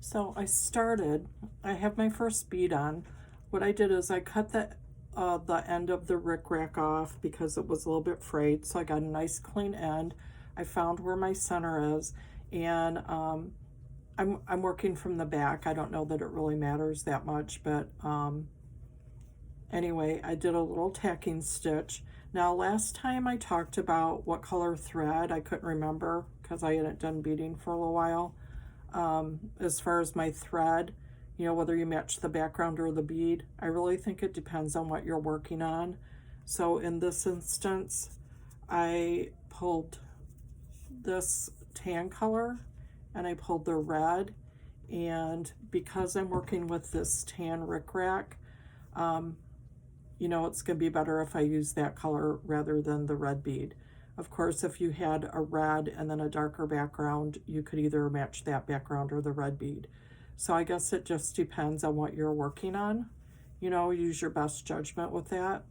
So I have my first bead on. What I did is I cut the end of the rickrack off because it was a little bit frayed. So I got a nice clean end. I found where my center is, and I'm working from the back. I don't know that it really matters that much, but anyway, I did a little tacking stitch. Now, last time I talked about what color thread, I couldn't remember because I hadn't done beading for a little while. As far as my thread, whether you match the background or the bead, I really think it depends on what you're working on. So in this instance, I pulled this tan color and I pulled the red, and because I'm working with this tan rickrack, it's going to be better if I use that color rather than the red bead. Of course, if you had a red and then a darker background, you could either match that background or the red bead. So I guess it just depends on what you're working on. Use your best judgment with that.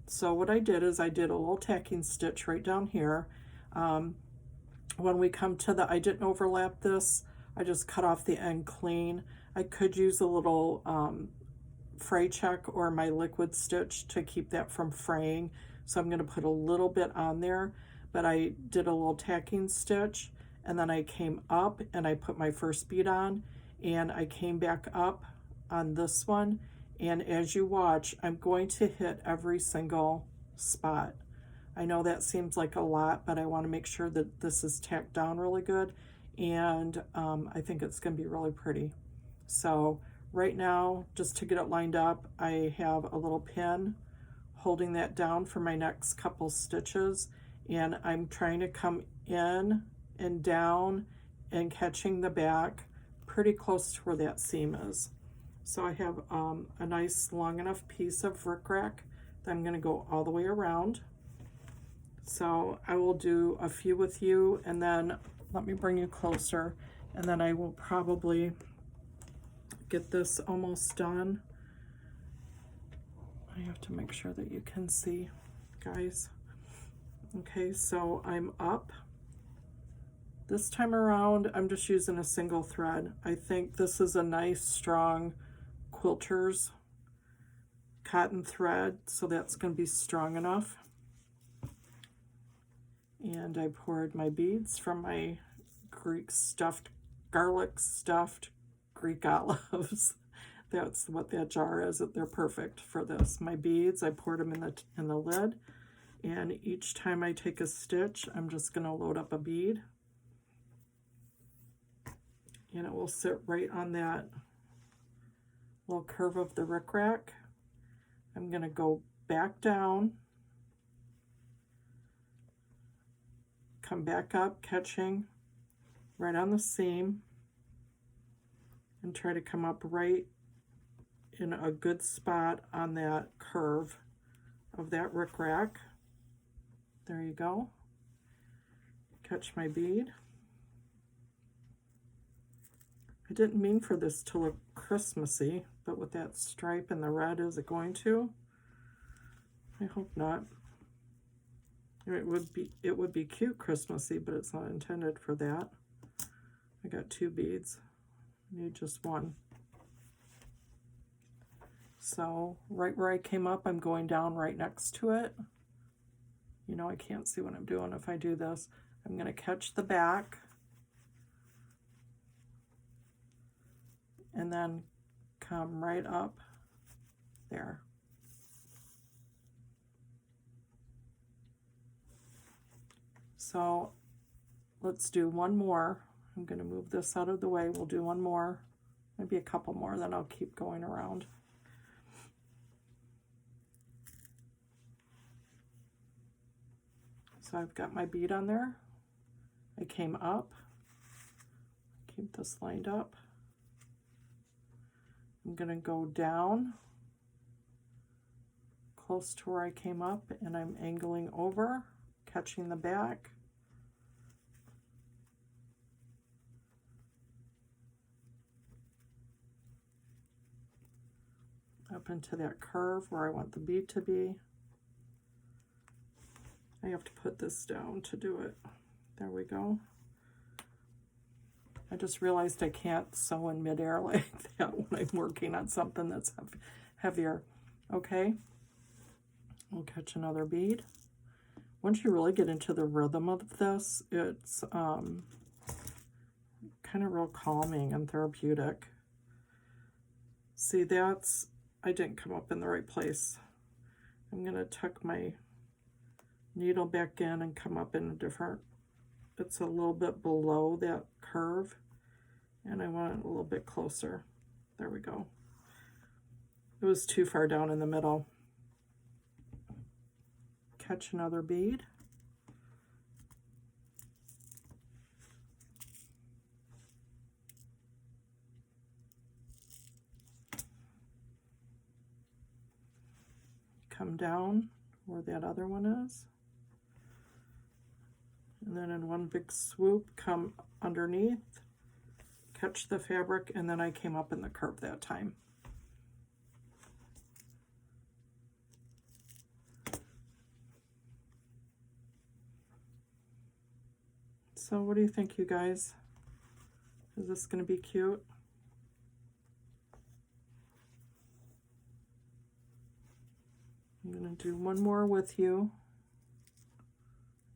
So what I did is I did a little tacking stitch right down here. When we come to I didn't overlap this. I just cut off the end clean. I could use a little fray check or my liquid stitch to keep that from fraying. So I'm going to put a little bit on there, but I did a little tacking stitch, and then I came up and I put my first bead on, and I came back up on this one. And as you watch, I'm going to hit every single spot. I know that seems like a lot, but I want to make sure that this is tacked down really good, and I think it's going to be really pretty. So right now, just to get it lined up, I have a little pin holding that down for my next couple stitches, and I'm trying to come in and down and catching the back pretty close to where that seam is. So I have a nice long enough piece of rickrack that I'm going to go all the way around. So I will do a few with you, and then let me bring you closer, and then I will probably get this almost done. I have to make sure that you can see, guys. Okay, so I'm up. This time around, I'm just using a single thread. I think this is a nice, strong quilter's cotton thread, so that's going to be strong enough. And I poured my beads from my garlic stuffed Greek olives. That's what that jar is. They're perfect for this. My beads, I poured them in the lid, and each time I take a stitch, I'm just going to load up a bead, and it will sit right on that little curve of the rickrack. I'm going to go back down, come back up, catching right on the seam, and try to come up right in a good spot on that curve of that rickrack. There you go. Catch my bead. I didn't mean for this to look Christmassy, but with that stripe and the red, is it going to? I hope not. It would be cute Christmassy, but it's not intended for that. I got 2 beads. I need just 1. So right where I came up, I'm going down right next to it. I can't see what I'm doing if I do this. I'm going to catch the back and then come right up there. So let's do one more. I'm going to move this out of the way. We'll do one more, maybe a couple more, then I'll keep going around. So I've got my bead on there. I came up, keep this lined up. I'm going to go down close to where I came up, and I'm angling over, catching the back. Up into that curve where I want the bead to be. I have to put this down to do it. There we go. I just realized I can't sew in midair like that when I'm working on something that's heavier. Okay, we'll catch another bead. Once you really get into the rhythm of this, it's kind of real calming and therapeutic. See, I didn't come up in the right place. I'm going to tuck my needle back in and come up in a different, it's a little bit below that curve, and I want it a little bit closer. There we go. It was too far down in the middle. Catch another bead. Come down where that other one is. And then in one big swoop, come underneath, catch the fabric, and then I came up in the curve that time. So what do you think, you guys? Is this going to be cute? I'm going to do one more with you,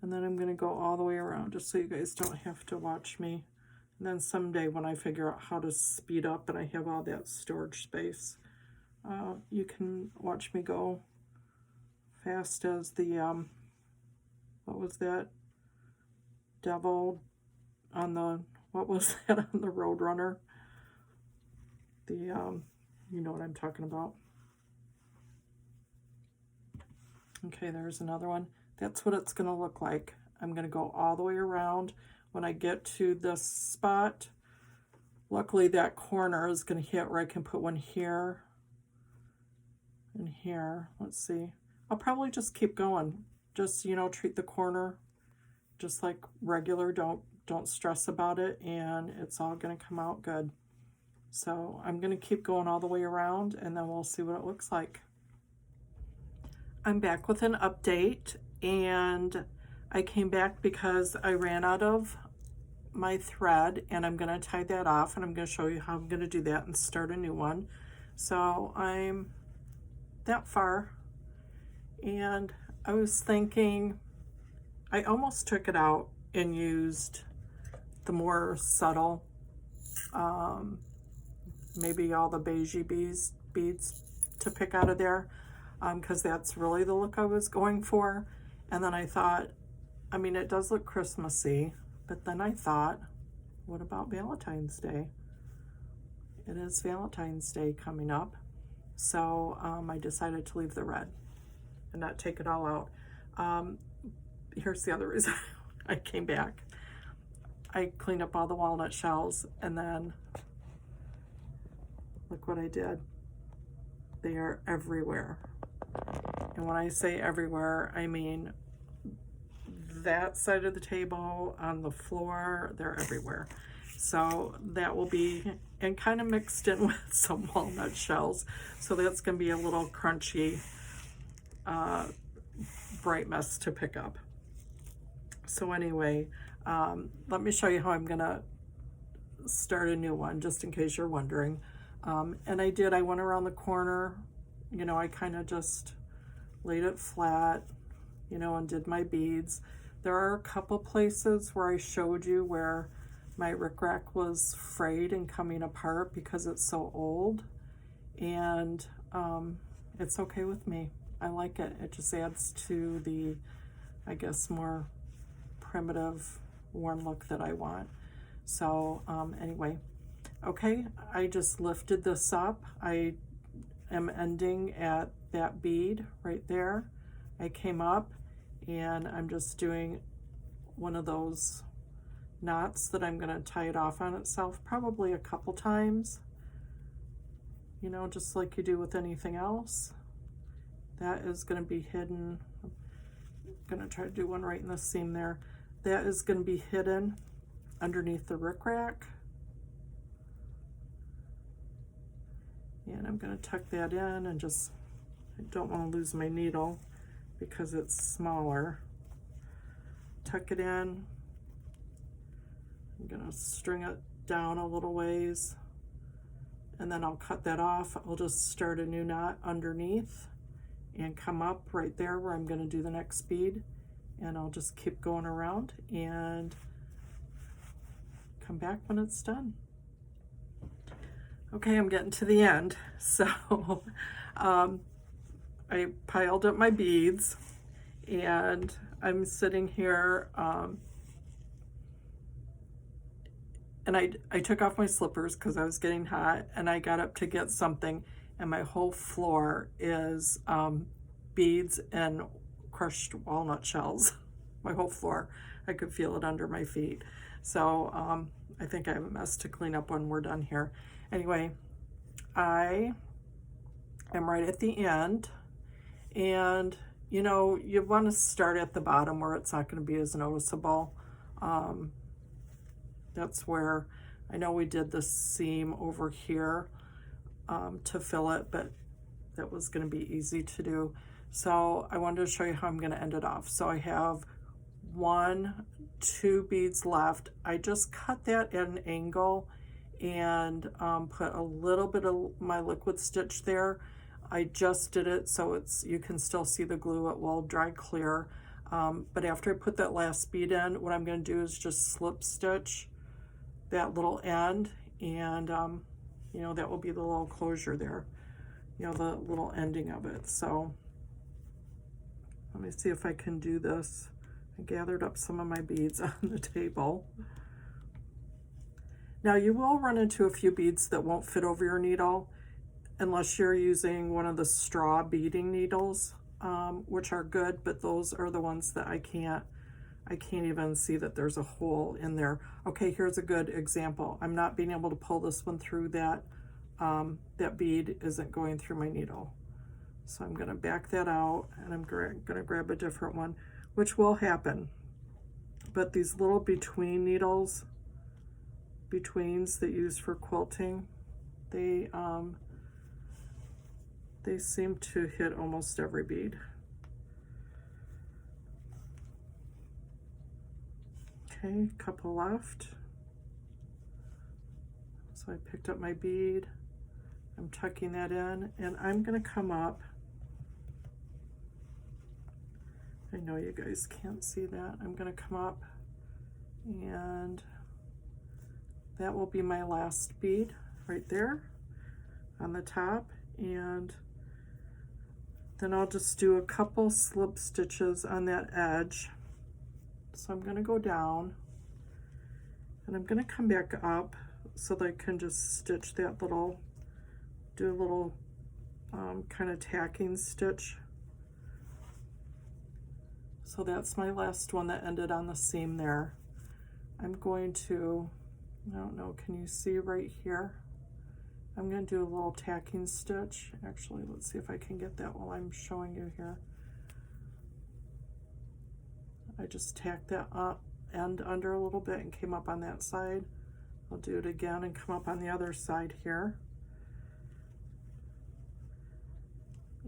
and then I'm going to go all the way around just so you guys don't have to watch me. And then someday when I figure out how to speed up and I have all that storage space, you can watch me go fast as the, what was that? Devil on the, what was that on the Roadrunner? The, you know what I'm talking about. Okay, there's another one. That's what it's going to look like. I'm going to go all the way around. When I get to this spot, luckily that corner is going to hit where I can put one here and here. Let's see. I'll probably just keep going. Just, you know, treat the corner just like regular. Don't stress about it, and it's all going to come out good. So I'm going to keep going all the way around, and then we'll see what it looks like. I'm back with an update, and I came back because I ran out of my thread, and I'm going to tie that off, and I'm going to show you how I'm going to do that and start a new one. So I'm that far, and I was thinking, I almost took it out and used the more subtle, maybe all the beigey beads to pick out of there, because that's really the look I was going for. And then I thought, I mean, it does look Christmassy, but then I thought, what about Valentine's Day? It is Valentine's Day coming up, so I decided to leave the red and not take it all out. Here's the other reason I came back. I cleaned up all the walnut shells, and then look what I did. They are everywhere. And when I say everywhere, I mean that side of the table, on the floor, they're everywhere. So that will be, and kind of mixed in with some walnut shells. So that's going to be a little crunchy, bright mess to pick up. So anyway, let me show you how I'm going to start a new one, just in case you're wondering. And I went around the corner, you know, I kind of just laid it flat, you know, and did my beads. There are a couple places where I showed you where my rickrack was frayed and coming apart because it's so old, and it's okay with me. I like it. It just adds to the, I guess, more primitive worn look that I want. So anyway, okay, I just lifted this up. I am ending at that bead right there. I came up, and I'm just doing one of those knots that I'm going to tie it off on itself probably a couple times, you know, just like you do with anything else. That is going to be hidden. I'm going to try to do one right in the seam there. That is going to be hidden underneath the rickrack. And I'm going to tuck that in, and just, I don't want to lose my needle because it's smaller. Tuck it in. I'm going to string it down a little ways, and then I'll cut that off. I'll just start a new knot underneath and come up right there where I'm going to do the next bead, and I'll just keep going around and come back when it's done. Okay, I'm getting to the end. So I piled up my beads, and I'm sitting here, and I took off my slippers because I was getting hot, and I got up to get something, and my whole floor is beads and crushed walnut shells. My whole floor. I could feel it under my feet. So I think I have a mess to clean up when we're done here. Anyway, I am right at the end, and you know, you want to start at the bottom where it's not going to be as noticeable. That's where I know we did the seam over here to fill it, but that was going to be easy to do. So I wanted to show you how I'm going to end it off. So I have 2 beads left. I just cut that at an angle and put a little bit of my liquid stitch there. I just did it so you can still see the glue. It will dry clear. But after I put that last bead in, what I'm going to do is just slip stitch that little end, and you know, that will be the little closure there, you know, the little ending of it. So let me see if I can do this. I gathered up some of my beads on the table. Now you will run into a few beads that won't fit over your needle unless you're using one of the straw beading needles, which are good, but those are the ones that I can't even see that there's a hole in there. Okay, here's a good example. I'm not being able to pull this one through. That bead isn't going through my needle. So I'm gonna back that out, and I'm gonna grab a different one, which will happen. But these little betweens that you use for quilting, they seem to hit almost every bead. Okay, couple left. So I picked up my bead, I'm tucking that in, and I'm gonna come up. I know you guys can't see that. I'm gonna come up, and that will be my last bead right there on the top, and then I'll just do a couple slip stitches on that edge. So I'm gonna go down, and I'm gonna come back up so that I can just stitch that little, do a little kind of tacking stitch. So that's my last one that ended on the seam there. I'm going to, I don't know, can you see right here? I'm going to do a little tacking stitch. Actually, let's see if I can get that while I'm showing you here. I just tacked that end under a little bit and came up on that side. I'll do it again and come up on the other side here.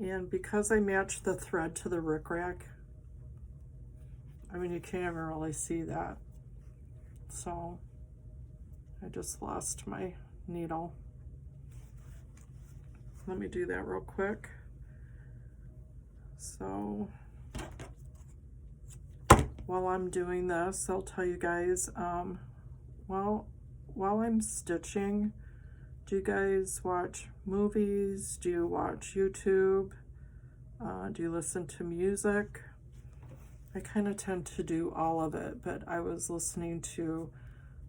And because I matched the thread to the rickrack, I mean, you can't even really see that. So I just lost my needle. Let me do that real quick. So while I'm doing this, I'll tell you guys, while I'm stitching, do you guys watch movies? Do you watch YouTube? Do you listen to music? I kind of tend to do all of it, but I was listening to,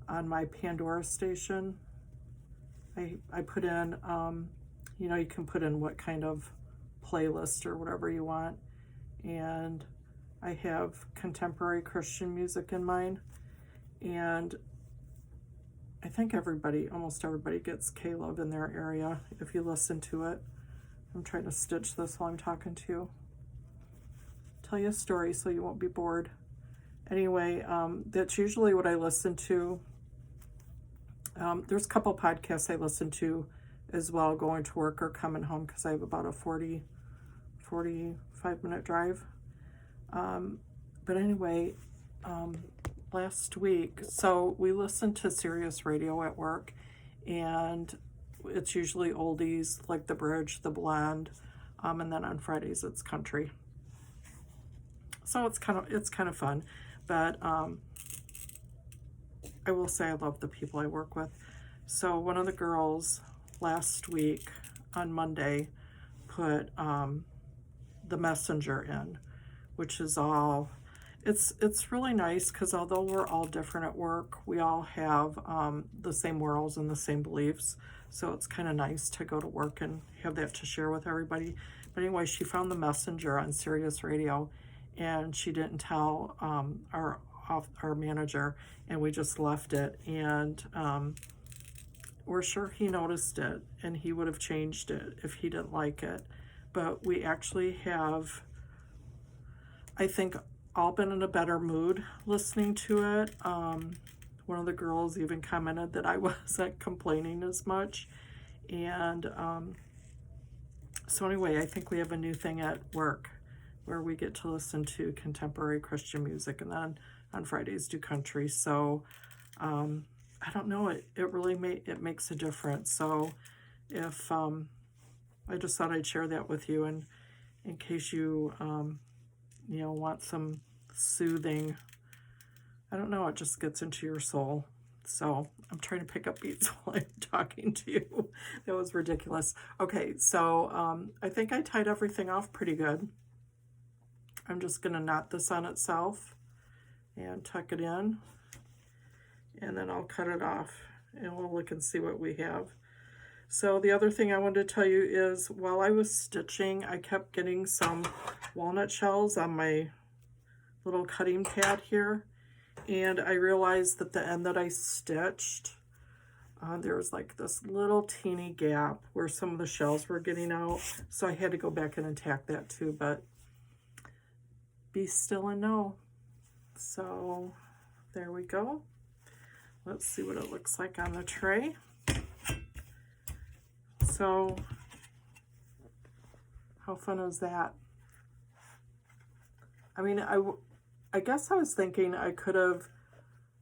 on my Pandora station, I put in, you know, you can put in what kind of playlist or whatever you want, and I have contemporary Christian music in mine, and I think almost everybody gets Caleb in their area if you listen to it. I'm trying to stitch this while I'm talking to you. Tell you a story so you won't be bored. Anyway, that's usually what I listen to. There's a couple podcasts I listen to as well, going to work or coming home, because I have about a 45 minute drive. But anyway, last week, so we listen to Sirius Radio at work, and it's usually oldies like The Bridge, The Blend, and then on Fridays it's country. So it's kind of fun, but I will say I love the people I work with. So one of the girls last week on Monday put the messenger in, which is all, it's really nice because although we're all different at work, we all have the same morals and the same beliefs. So it's kind of nice to go to work and have that to share with everybody. But anyway, she found the messenger on Sirius Radio, and she didn't tell our manager, and we just left it. And we're sure he noticed it, and he would have changed it if he didn't like it. But we actually have, I think, all been in a better mood listening to it. One of the girls even commented that I wasn't complaining as much. And so anyway, I think we have a new thing at work where we get to listen to contemporary Christian music, and then on Fridays do country. So I don't know, it really makes a difference. So if I just thought I'd share that with you, and in case you want some soothing, I don't know, it just gets into your soul. So I'm trying to pick up beats while I'm talking to you. That was ridiculous. Okay, so I think I tied everything off pretty good. I'm just going to knot this on itself and tuck it in, and then I'll cut it off, and we'll look and see what we have. So the other thing I wanted to tell you is, while I was stitching, I kept getting some walnut shells on my little cutting pad here, and I realized that the end that I stitched, there was like this little teeny gap where some of the shells were getting out, so I had to go back in and tack that too, but be still and know. So there we go. Let's see what it looks like on the tray. So how fun is that? I mean, I guess I was thinking I could have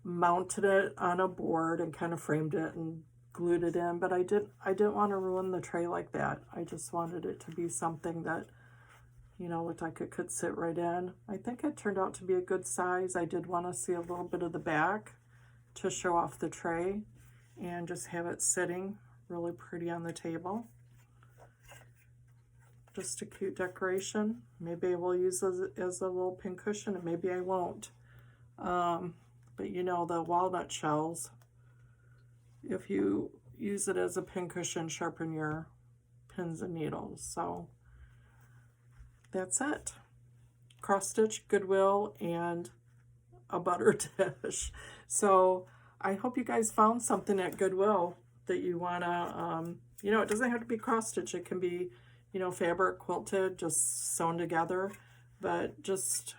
mounted it on a board and kind of framed it and glued it in, but I didn't want to ruin the tray like that. I just wanted it to be something that, looked like it could sit right in. I think it turned out to be a good size. I did want to see a little bit of the back to show off the tray and just have it sitting really pretty on the table. Just a cute decoration. Maybe I will use it as a little pin cushion, and maybe I won't. But the walnut shells, if you use it as a pin cushion, sharpen your pins and needles. So that's it. Cross stitch, Goodwill, and a butter dish. So I hope you guys found something at Goodwill that you want to, it doesn't have to be cross stitch. It can be, fabric quilted, just sewn together, but just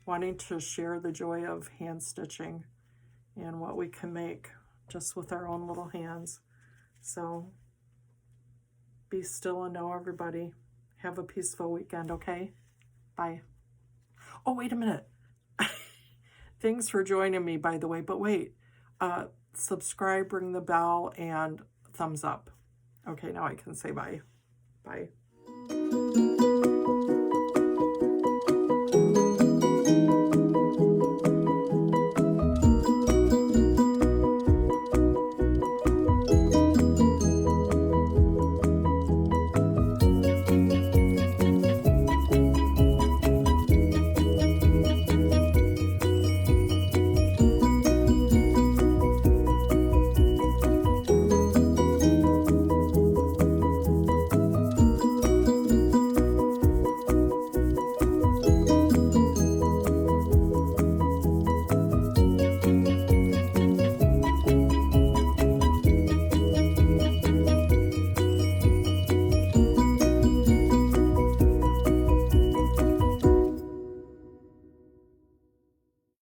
wanting to share the joy of hand stitching and what we can make just with our own little hands. So be still and know, everybody. Have a peaceful weekend, okay? Bye. Oh, wait a minute. Thanks for joining me, by the way, but wait. Subscribe, ring the bell, and thumbs up. Okay, now I can say bye. Bye.